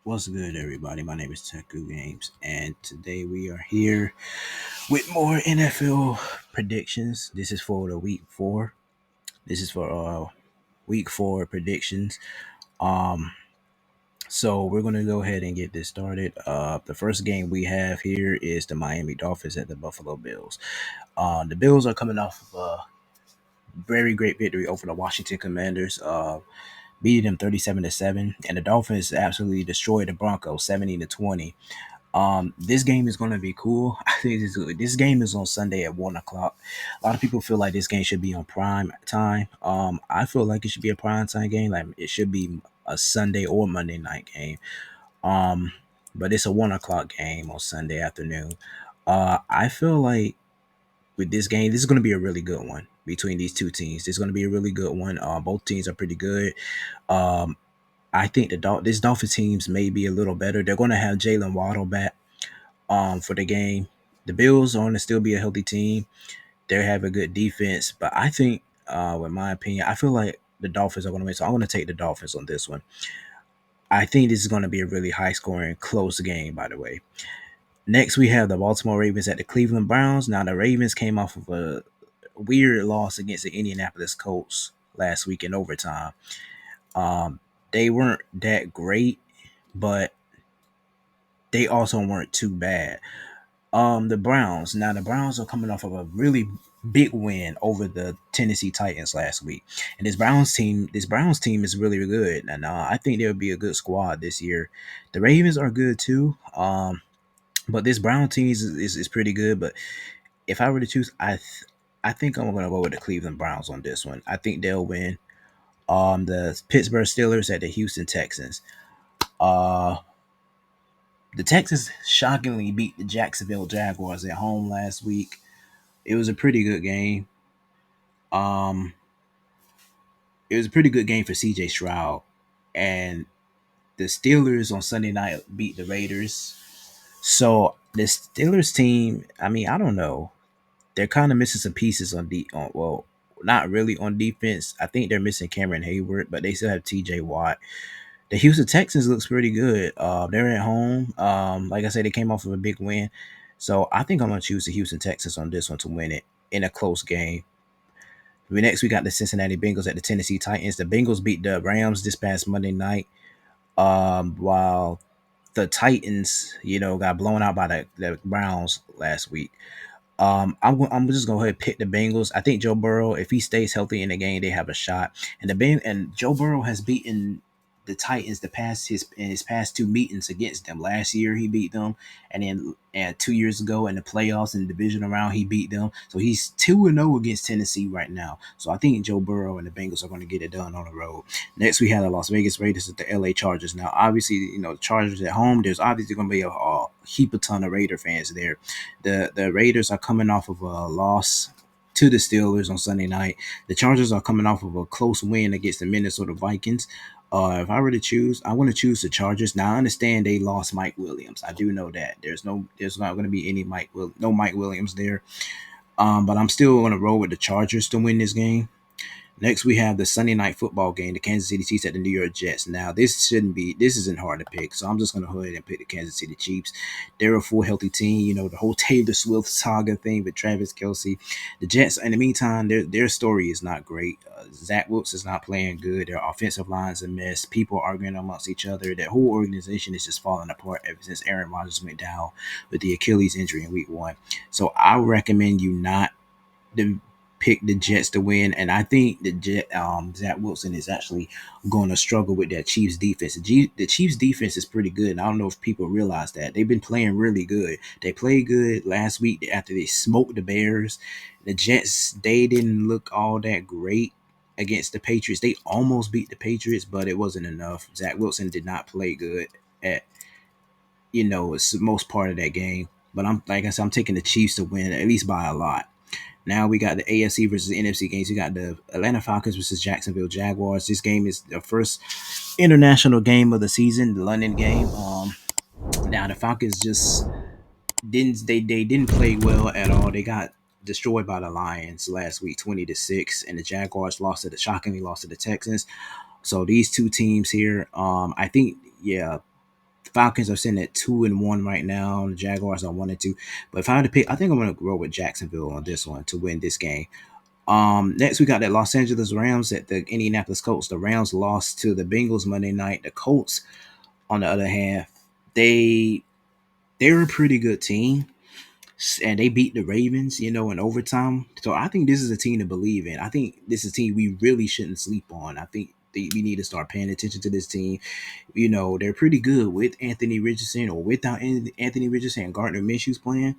What's good, everybody? My name is Teku Games, and today we are here with more NFL predictions. This is for the week four. This is for week four predictions. Um, so we're gonna go ahead and get this started. The first game we have here is the Miami Dolphins at the Buffalo Bills. The Bills are coming off of a very great victory over the Washington Commanders. Beating them 37-7, and the Dolphins absolutely destroyed the Broncos 70-20. This game is going to be cool. I think this game is on Sunday at 1 o'clock. A lot of people feel like this game should be on prime time. I feel like it should be a prime time game. Like it should be a Sunday or Monday night game. Um, but it's a 1 o'clock game on Sunday afternoon. I feel like with this game, this is going to be a really good one between these two teams. This is going to be a really good one. Both teams are pretty good. Um, I think this Dolphin teams may be a little better. They're going to have Jalen Waddle back for the game. The Bills are going to still be a healthy team. They have a good defense, but I think, with my opinion, I feel like the Dolphins are going to win. So I'm going to take the Dolphins on this one. I think this is going to be a really high scoring, close game, by the way. Next, we have the Baltimore Ravens at the Cleveland Browns. Now, the Ravens came off of a weird loss against the Indianapolis Colts last week in overtime. Um, they weren't that great, but they also weren't too bad. The Browns. Now the Browns are coming off of a really big win over the Tennessee Titans last week, and this Browns team is really good, and I think they'll be a good squad this year. The Ravens are good too, but this Brown team is pretty good. But if I were to choose, I think I'm gonna go with the Cleveland Browns on this one. I think they'll win. The Pittsburgh Steelers at the Houston Texans. Uh, the Texans shockingly beat the Jacksonville Jaguars at home last week. It was a pretty good game. Um, it was a pretty good game for CJ Stroud, and the Steelers on Sunday night beat the Raiders. So the Steelers team, I mean, I don't know. They're kind of missing some pieces well, not really on defense. I think they're missing Cameron Hayward, but they still have TJ Watt. The Houston Texans looks pretty good. They're at home. Like I said, they came off of a big win. So I think I'm gonna choose the Houston Texans on this one to win it in a close game. Next, we got the Cincinnati Bengals at the Tennessee Titans. The Bengals beat the Rams this past Monday night, while the Titans, got blown out by the Browns last week. I'm just going to go ahead and pick the Bengals. I think Joe Burrow, if he stays healthy in the game, they have a shot. And Joe Burrow has beaten the Titans in his past two meetings against them. Last year he beat them, and 2 years ago in the playoffs and the divisional round he beat them. So he's 2-0 against Tennessee right now. So I think Joe Burrow and the Bengals are going to get it done on the road. Next we have the Las Vegas Raiders at the LA Chargers. Now obviously the Chargers at home. There's obviously going to be a heap of ton of Raider fans there. The Raiders are coming off of a loss to the Steelers on Sunday night. The Chargers are coming off of a close win against the Minnesota Vikings. If I were to choose, I want to choose the Chargers. Now I understand they lost Mike Williams. I do know that there's not going to be no Mike Williams there. But I'm still going to roll with the Chargers to win this game. Next, we have the Sunday night football game, the Kansas City Chiefs at the New York Jets. Now, this isn't hard to pick, so I'm just going to go ahead and pick the Kansas City Chiefs. They're a full healthy team. The whole Taylor Swift saga thing with Travis Kelsey. The Jets, in the meantime, their story is not great. Zach Wilson is not playing good. Their offensive line is a mess. People are arguing amongst each other. Their whole organization is just falling apart ever since Aaron Rodgers went down with the Achilles injury in Week 1. So I recommend you not to pick the Jets to win, and I think Zach Wilson is actually going to struggle with that Chiefs defense. The Chiefs defense is pretty good, and I don't know if people realize that they've been playing really good. They played good last week after they smoked the Bears. The Jets, they didn't look all that great against the Patriots. They almost beat the Patriots, but it wasn't enough. Zach Wilson did not play good at it's the most part of that game. But I'm taking the Chiefs to win at least by a lot. Now we got the AFC versus NFC games. We got the Atlanta Falcons versus Jacksonville Jaguars. This game is the first international game of the season, the London game. Now the Falcons just didn't play well at all. They got destroyed by the Lions last week, 20-6, and the Jaguars shockingly lost to the Texans. So these two teams here, I think, yeah, Falcons are sitting at 2-1 right now. The Jaguars are 1-2. But if I had to pick, I think I'm gonna roll with Jacksonville on this one to win this game. Next we got the Los Angeles Rams at the Indianapolis Colts. The Rams lost to the Bengals Monday night. The Colts, on the other hand, they they're a pretty good team, and they beat the Ravens, in overtime. So I think this is a team to believe in. I think this is a team we really shouldn't sleep on. I think we need to start paying attention to this team. They're pretty good with Anthony Richardson or without Anthony Richardson and Gardner Minshew's playing.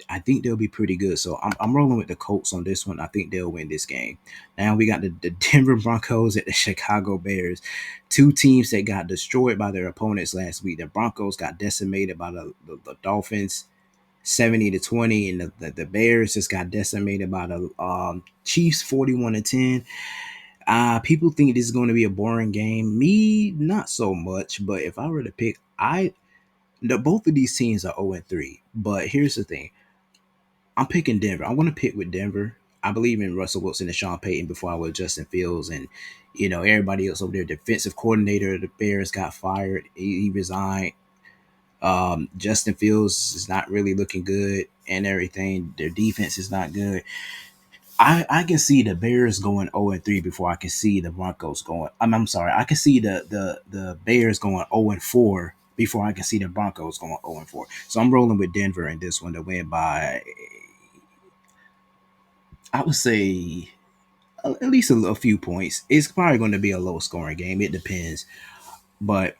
I think they'll be pretty good. So I'm rolling with the Colts on this one. I think they'll win this game. Now we got the Denver Broncos at the Chicago Bears. Two teams that got destroyed by their opponents last week. The Broncos got decimated by the Dolphins 70-20, and the Bears just got decimated by the Chiefs 41-10. People think this is going to be a boring game. Me, not so much. But if I were to pick, both of these teams are 0-3. But here's the thing: I'm picking Denver. I'm going to pick with Denver. I believe in Russell Wilson and Sean Payton before I would Justin Fields, and everybody else over there. Defensive coordinator of the Bears got fired. He resigned. Justin Fields is not really looking good and everything. Their defense is not good. I can see the Bears going 0-3 before I can see the Broncos going. I'm sorry. I can see the Bears going 0-4 before I can see the Broncos going 0-4. So I'm rolling with Denver in this one to win by, I would say, at least a few points. It's probably going to be a low scoring game. It depends. But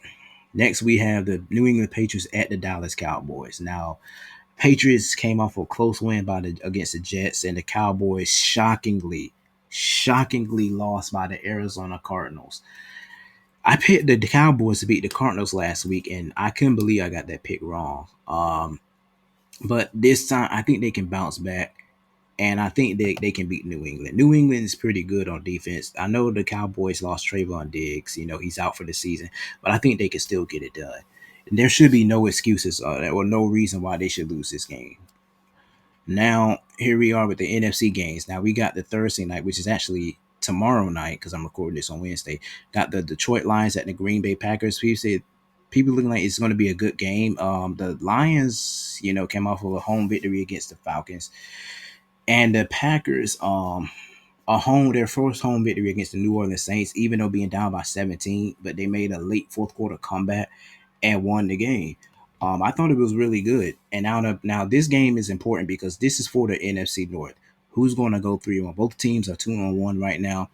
next we have the New England Patriots at the Dallas Cowboys. Now, Patriots came off a close win against the Jets, and the Cowboys shockingly lost by the Arizona Cardinals. I picked the Cowboys to beat the Cardinals last week, and I couldn't believe I got that pick wrong. But this time, I think they can bounce back, and I think they can beat New England. New England is pretty good on defense. I know the Cowboys lost Trayvon Diggs. He's out for the season, but I think they can still get it done. And there should be no excuses or no reason why they should lose this game. Now, here we are with the NFC games. Now, we got the Thursday night, which is actually tomorrow night because I'm recording this on Wednesday. Got the Detroit Lions at the Green Bay Packers. People looking like it's going to be a good game. The Lions, came off of a home victory against the Falcons, and the Packers, their first home victory against the New Orleans Saints, even though being down by 17, but they made a late fourth quarter comeback and won the game. I thought it was really good. And now this game is important because this is for the NFC North. Who's going to go 3-1? Both teams are 2-1 right now.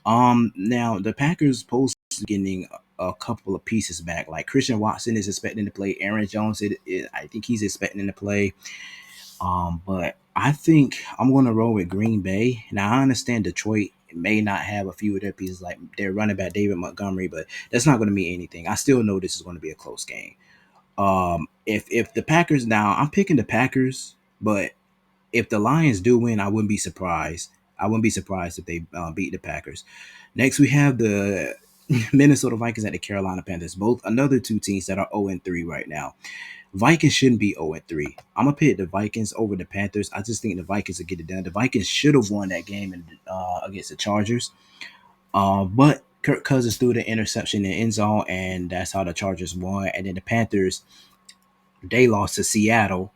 Now the Packers post getting a couple of pieces back. Like Christian Watson is expecting to play. Aaron Jones, I think he's expecting to play. But I think I'm going to roll with Green Bay. Now I understand Detroit may not have a few of their pieces, like their running back David Montgomery, but that's not going to mean anything. I still know this is going to be a close game. If the Packers, now I'm picking the Packers, but if the Lions do win, I wouldn't be surprised. I wouldn't be surprised if they beat the Packers. Next, we have the Minnesota Vikings at the Carolina Panthers. Both another two teams that are 0-3 right now. Vikings shouldn't be 0-3. I'm gonna pick the Vikings over the Panthers. I just think the Vikings will get it done. The Vikings should have won that game against the Chargers, but Kirk Cousins threw the interception in the end zone, and that's how the Chargers won. And then the Panthers, they lost to Seattle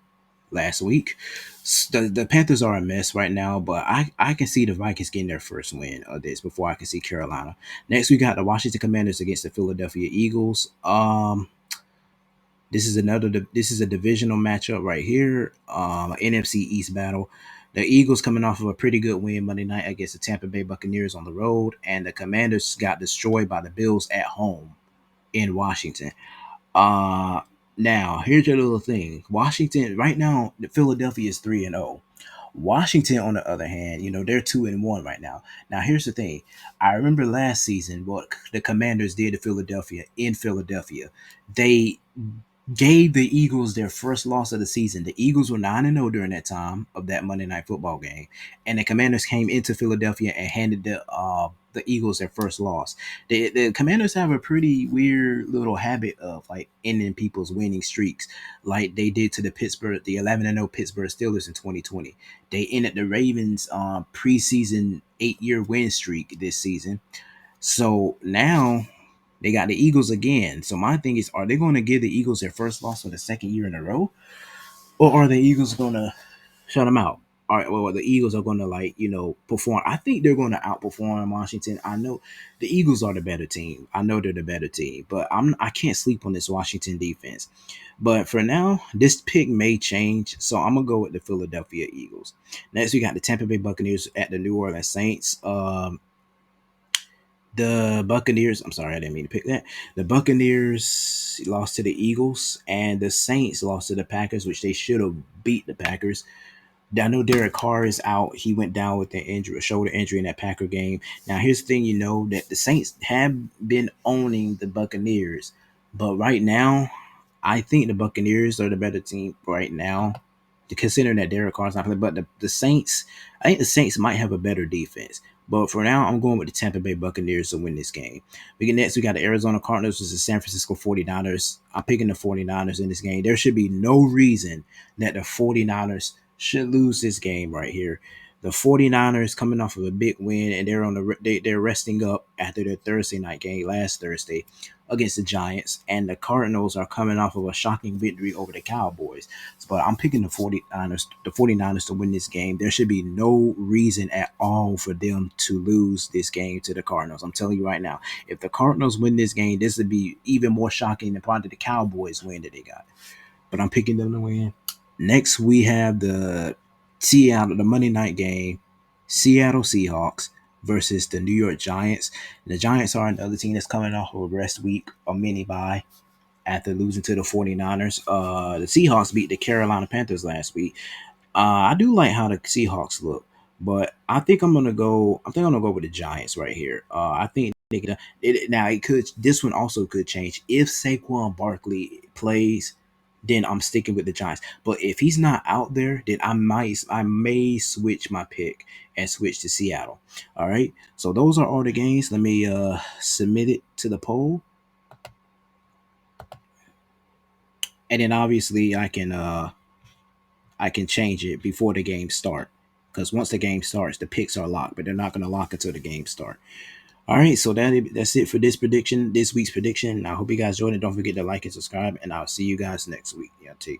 last week. The Panthers are a mess right now, but I can see the Vikings getting their first win of this before I can see Carolina. Next, we got the Washington Commanders against the Philadelphia Eagles. This is a divisional matchup right here. NFC East battle. The Eagles coming off of a pretty good win Monday night against the Tampa Bay Buccaneers on the road, and the Commanders got destroyed by the Bills at home in Washington. Uh Now here's your little thing. Washington right now, Philadelphia is 3-0. Washington, on the other hand, they're 2-1 right now. Now here's the thing. I remember last season what the Commanders did to Philadelphia in Philadelphia. They gave the Eagles their first loss of the season. The Eagles were 9-0 during that time of that Monday Night Football game, and the Commanders came into Philadelphia and handed the Eagles their first loss. The Commanders have a pretty weird little habit of like ending people's winning streaks, like they did to the 11-0 Pittsburgh Steelers in 2020. They ended the Ravens preseason 8-year win streak this season. So now They got the Eagles again. So my thing is, are they going to give the Eagles their first loss for the second year in a row, or are the Eagles going to shut them out? All right, well, the Eagles are going to perform. I think they're going to outperform Washington. I know the Eagles are the better team. I know they're the better team, but I can't sleep on this Washington defense. But for now, this pick may change, so I'm gonna go with the Philadelphia Eagles. Next, we got the Tampa Bay Buccaneers at the New Orleans Saints. The Buccaneers. I'm sorry, I didn't mean to pick that. The Buccaneers lost to the Eagles, and the Saints lost to the Packers, which they should have beat the Packers. I know Derek Carr is out. He went down with an injury, a shoulder injury in that Packer game. Now, here's the thing: that the Saints have been owning the Buccaneers, but right now, I think the Buccaneers are the better team right now, considering that Derek Carr's not playing. But the Saints, I think the Saints might have a better defense. But for now, I'm going with the Tampa Bay Buccaneers to win this game. We got the Arizona Cardinals versus the San Francisco 49ers. I'm picking the 49ers in this game. There should be no reason that the 49ers should lose this game right here. The 49ers coming off of a big win, and they're resting up after their Thursday night game last Thursday against the Giants, and the Cardinals are coming off of a shocking victory over the Cowboys. But I'm picking the 49ers to win this game. There should be no reason at all for them to lose this game to the Cardinals. I'm telling you right now, if the Cardinals win this game, this would be even more shocking than probably the Cowboys win that they got. But I'm picking them to win. Next, we have the Monday night game, Seattle Seahawks versus the New York Giants. The Giants are another team that's coming off of a rest week, a mini bye after losing to the 49ers. The Seahawks beat the Carolina Panthers last week. I do like how the Seahawks look, but I think I'm gonna go. I think I'm gonna go with the Giants right here. I think they could. Now it could. This one also could change if Saquon Barkley plays. Then I'm sticking with the Giants. But if he's not out there, then I may switch my pick and switch to Seattle. All right. So those are all the games. Let me submit it to the poll, and then obviously I can change it before the game start. Because once the game starts, the picks are locked, but they're not going to lock until the game start. All right, so that's it for this week's prediction. I hope you guys enjoyed it. Don't forget to like and subscribe, and I'll see you guys next week. Yeah, take